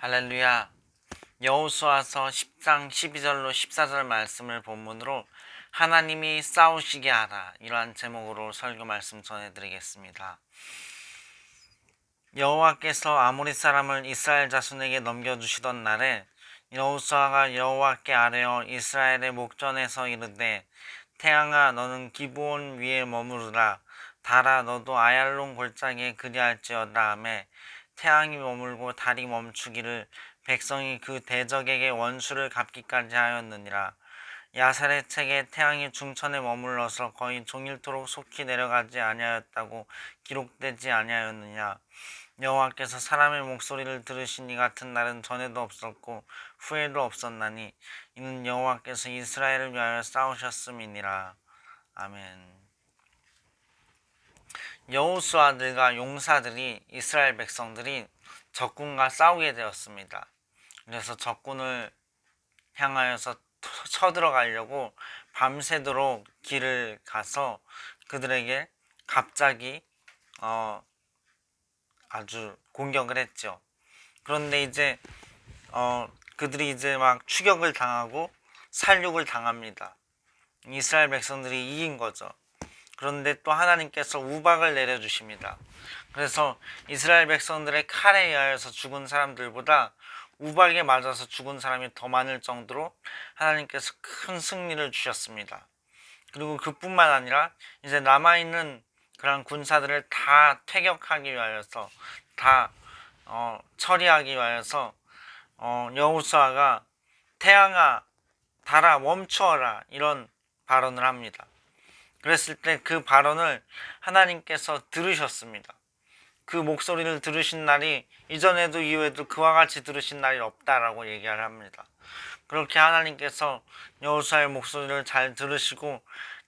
할렐루야. 여호수아서 10장 12절로 14절 말씀을 본문으로 하나님이 싸우시게 하라, 이러한 제목으로 설교 말씀 전해드리겠습니다. 여호와께서 아모리 사람을 이스라엘 자손에게 넘겨주시던 날에 여호수아가 여호와께 아뢰어 이스라엘의 목전에서 이르되, 태양아 너는 기브온 위에 머무르라. 달아 너도 아얄론 골짜기에 그리할지어다 하매, 태양이 머물고 달이 멈추기를 백성이 그 대적에게 원수를 갚기까지 하였느니라. 야살의 책에 태양이 중천에 머물러서 거의 종일토록 속히 내려가지 아니하였다고 기록되지 아니하였느냐. 여호와께서 사람의 목소리를 들으신 이 같은 날은 전에도 없었고 후에도 없었나니 이는 여호와께서 이스라엘을 위하여 싸우셨음이니라. 아멘. 여호수아들과 용사들이, 이스라엘 백성들이 적군과 싸우게 되었습니다. 그래서 적군을 향하여서 쳐들어가려고 밤새도록 길을 가서 그들에게 갑자기 아주 공격을 했죠. 그런데 이제 그들이 이제 막 추격을 당하고 살육을 당합니다. 이스라엘 백성들이 이긴 거죠. 그런데 또 하나님께서 우박을 내려주십니다. 그래서 이스라엘 백성들의 칼에 의하여서 죽은 사람들보다 우박에 맞아서 죽은 사람이 더 많을 정도로 하나님께서 큰 승리를 주셨습니다. 그리고 그뿐만 아니라 이제 남아있는 그런 군사들을 다 퇴격하기 위하여서, 다 처리하기 위하여서 여호수아가 태양아 달아 멈추어라, 이런 발언을 합니다. 그랬을 때 그 발언을 하나님께서 들으셨습니다. 그 목소리를 들으신 날이 이전에도 이후에도 그와 같이 들으신 날이 없다라고 얘기를 합니다. 그렇게 하나님께서 여호수아의 목소리를 잘 들으시고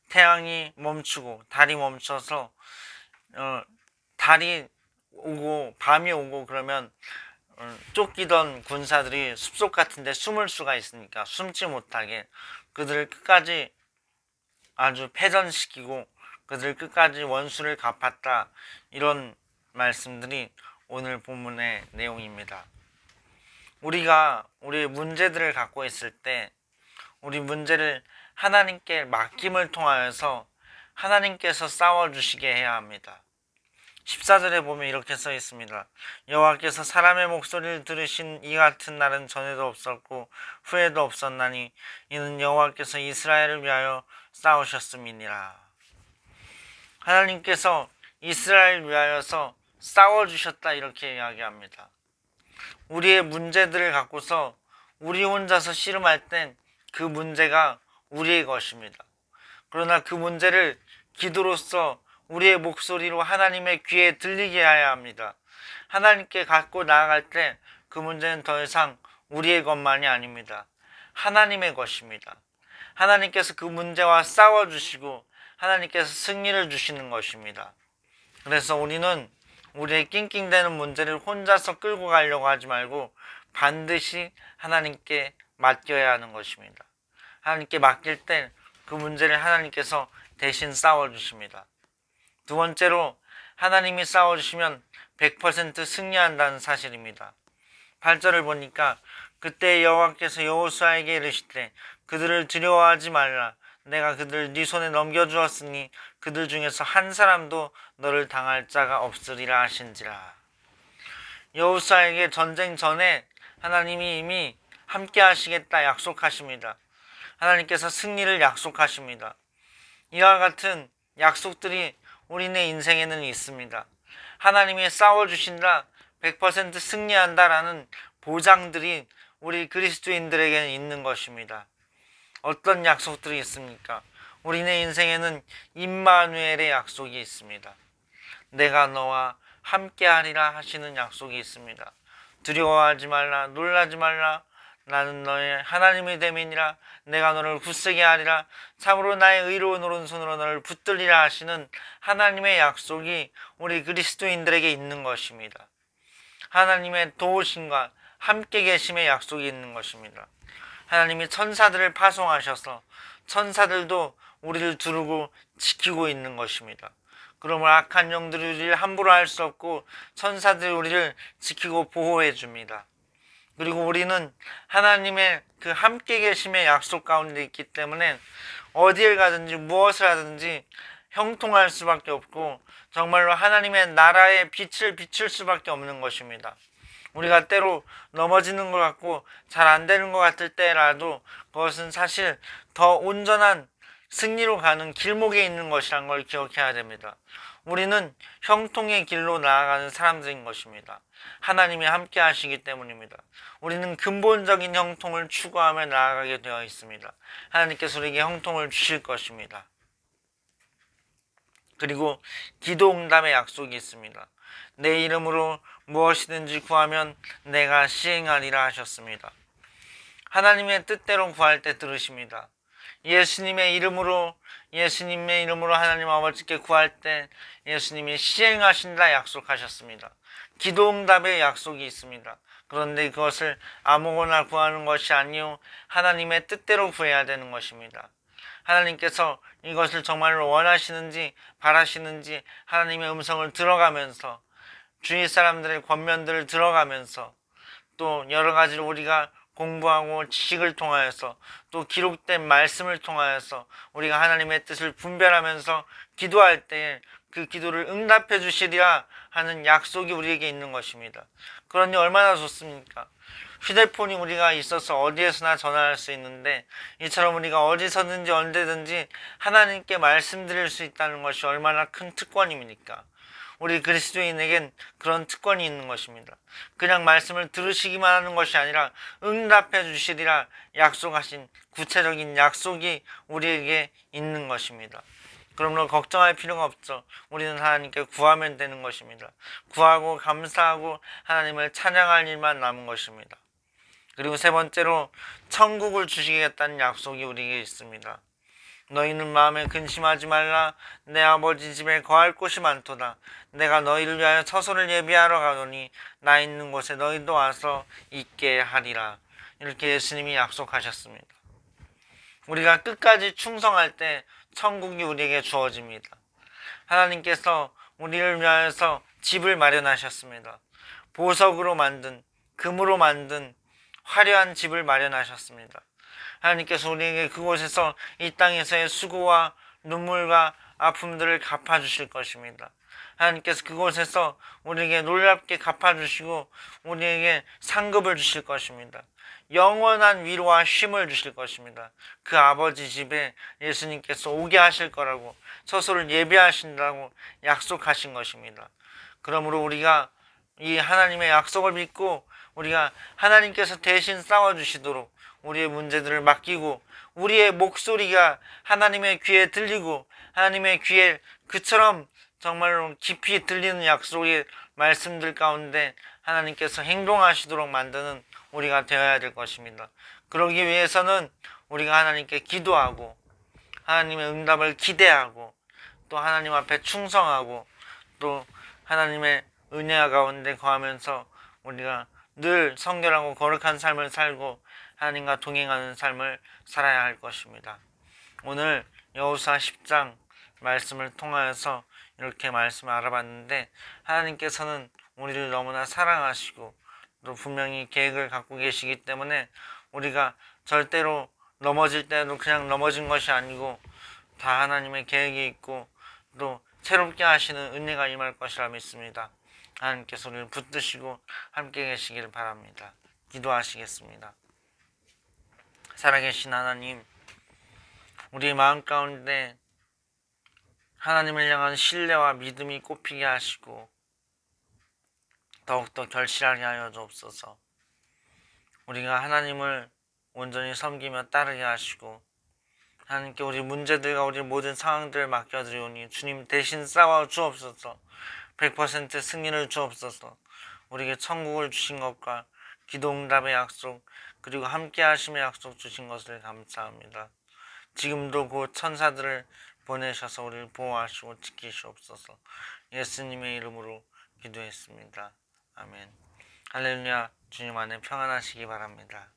태양이 멈추고 달이 멈춰서 달이 오고 밤이 오고 그러면 쫓기던 군사들이 숲속 같은 데 숨을 수가 있으니까 숨지 못하게 그들을 끝까지 아주 패전시키고 그들을 끝까지 원수를 갚았다, 이런 말씀들이 오늘 본문의 내용입니다. 우리가 우리의 문제들을 갖고 있을 때 우리 문제를 하나님께 맡김을 통하여서 하나님께서 싸워주시게 해야 합니다. 14절에 보면 이렇게 써 있습니다. 여호와께서 사람의 목소리를 들으신 이 같은 날은 전에도 없었고 후에도 없었나니 이는 여호와께서 이스라엘을 위하여 싸우셨음이니라. 하나님께서 이스라엘을 위하여서 싸워주셨다, 이렇게 이야기합니다. 우리의 문제들을 갖고서 우리 혼자서 씨름할 땐 그 문제가 우리의 것입니다. 그러나 그 문제를 기도로서 우리의 목소리로 하나님의 귀에 들리게 해야 합니다. 하나님께 갖고 나아갈 때 그 문제는 더 이상 우리의 것만이 아닙니다. 하나님의 것입니다. 하나님께서 그 문제와 싸워주시고 하나님께서 승리를 주시는 것입니다. 그래서 우리는 우리의 낑낑대는 문제를 혼자서 끌고 가려고 하지 말고 반드시 하나님께 맡겨야 하는 것입니다. 하나님께 맡길 때 그 문제를 하나님께서 대신 싸워주십니다. 두 번째로, 하나님이 싸워주시면 100% 승리한다는 사실입니다. 8절을 보니까 그때 여호와께서 여호수아에게 이르시되 그들을 두려워하지 말라. 내가 그들을 네 손에 넘겨주었으니 그들 중에서 한 사람도 너를 당할 자가 없으리라 하신지라. 여호수아에게 전쟁 전에 하나님이 이미 함께 하시겠다 약속하십니다. 하나님께서 승리를 약속하십니다. 이와 같은 약속들이 우리네 인생에는 있습니다. 하나님이 싸워주신다, 100% 승리한다라는 보장들이 우리 그리스도인들에게는 있는 것입니다. 어떤 약속들이 있습니까? 우리네 인생에는 임마누엘의 약속이 있습니다. 내가 너와 함께하리라 하시는 약속이 있습니다. 두려워하지 말라, 놀라지 말라, 나는 너의 하나님이 됨이니라. 내가 너를 굳세게 하리라. 참으로 나의 의로운 오른손으로 너를 붙들리라 하시는 하나님의 약속이 우리 그리스도인들에게 있는 것입니다. 하나님의 도우심과 함께 계심의 약속이 있는 것입니다. 하나님이 천사들을 파송하셔서 천사들도 우리를 두르고 지키고 있는 것입니다. 그러므로 악한 영들이 우리를 함부로 할 수 없고 천사들이 우리를 지키고 보호해 줍니다. 그리고 우리는 하나님의 그 함께 계심의 약속 가운데 있기 때문에 어디에 가든지 무엇을 하든지 형통할 수밖에 없고 정말로 하나님의 나라의 빛을 비출 수밖에 없는 것입니다. 우리가 때로 넘어지는 것 같고 잘 안 되는 것 같을 때라도 그것은 사실 더 온전한 승리로 가는 길목에 있는 것이란 걸 기억해야 됩니다. 우리는 형통의 길로 나아가는 사람들인 것입니다. 하나님이 함께 하시기 때문입니다. 우리는 근본적인 형통을 추구하며 나아가게 되어 있습니다. 하나님께서 우리에게 형통을 주실 것입니다. 그리고 기도 응답의 약속이 있습니다. 내 이름으로 무엇이든지 구하면 내가 시행하리라 하셨습니다. 하나님의 뜻대로 구할 때 들으십니다. 예수님의 이름으로 하나님 아버지께 구할 때 예수님이 시행하신다 약속하셨습니다. 기도 응답의 약속이 있습니다. 그런데 그것을 아무거나 구하는 것이 아니요 하나님의 뜻대로 구해야 되는 것입니다. 하나님께서 이것을 정말로 원하시는지 바라시는지 하나님의 음성을 들어가면서 주위 사람들의 권면들을 들어가면서 또 여러 가지로 우리가 공부하고 지식을 통하여서 또 기록된 말씀을 통하여서 우리가 하나님의 뜻을 분별하면서 기도할 때 그 기도를 응답해 주시리라 하는 약속이 우리에게 있는 것입니다. 그러니 얼마나 좋습니까? 휴대폰이 우리가 있어서 어디에서나 전화할 수 있는데 이처럼 우리가 어디서든지 언제든지 하나님께 말씀드릴 수 있다는 것이 얼마나 큰 특권입니까? 우리 그리스도인에겐 그런 특권이 있는 것입니다. 그냥 말씀을 들으시기만 하는 것이 아니라 응답해 주시리라 약속하신 구체적인 약속이 우리에게 있는 것입니다. 그러므로 걱정할 필요가 없죠. 우리는 하나님께 구하면 되는 것입니다. 구하고 감사하고 하나님을 찬양할 일만 남은 것입니다. 그리고 세 번째로 천국을 주시겠다는 약속이 우리에게 있습니다. 너희는 마음에 근심하지 말라. 내 아버지 집에 거할 곳이 많도다. 내가 너희를 위하여 처소를 예비하러 가노니 나 있는 곳에 너희도 와서 있게 하리라. 이렇게 예수님이 약속하셨습니다. 우리가 끝까지 충성할 때 천국이 우리에게 주어집니다. 하나님께서 우리를 위하여서 집을 마련하셨습니다. 보석으로 만든, 금으로 만든 화려한 집을 마련하셨습니다. 하나님께서 우리에게 그곳에서 이 땅에서의 수고와 눈물과 아픔들을 갚아주실 것입니다. 하나님께서 그곳에서 우리에게 놀랍게 갚아주시고 우리에게 상급을 주실 것입니다. 영원한 위로와 쉼을 주실 것입니다. 그 아버지 집에 예수님께서 오게 하실 거라고 처소를 예비하신다고 약속하신 것입니다. 그러므로 우리가 이 하나님의 약속을 믿고 우리가 하나님께서 대신 싸워주시도록 우리의 문제들을 맡기고 우리의 목소리가 하나님의 귀에 들리고 하나님의 귀에 그처럼 정말로 깊이 들리는 약속의 말씀들 가운데 하나님께서 행동하시도록 만드는 우리가 되어야 될 것입니다. 그러기 위해서는 우리가 하나님께 기도하고 하나님의 응답을 기대하고 또 하나님 앞에 충성하고 또 하나님의 은혜 가운데 거하면서 우리가 늘 성결하고 거룩한 삶을 살고 하나님과 동행하는 삶을 살아야 할 것입니다. 오늘 여호수아 10장 말씀을 통하여서 이렇게 말씀을 알아봤는데 하나님께서는 우리를 너무나 사랑하시고 또 분명히 계획을 갖고 계시기 때문에 우리가 절대로 넘어질 때도 그냥 넘어진 것이 아니고 다 하나님의 계획이 있고 또 새롭게 하시는 은혜가 임할 것이라 믿습니다. 하나님께서 우리를 붙드시고 함께 계시기를 바랍니다. 기도하시겠습니다. 살아계신 하나님, 우리 마음 가운데 하나님을 향한 신뢰와 믿음이 꼽히게 하시고 더욱더 결실하게 하여 주옵소서. 우리가 하나님을 온전히 섬기며 따르게 하시고 하나님께 우리 문제들과 우리 모든 상황들을 맡겨드리오니 주님 대신 싸워 주옵소서. 100% 승리를 주옵소서. 우리에게 천국을 주신 것과 기도 응답의 약속 그리고 함께 하심의 약속 주신 것을 감사합니다. 지금도 그 천사들을 보내셔서 우리를 보호하시고 지키시옵소서. 예수님의 이름으로 기도했습니다. 아멘. 할렐루야. 주님 안에 평안하시기 바랍니다.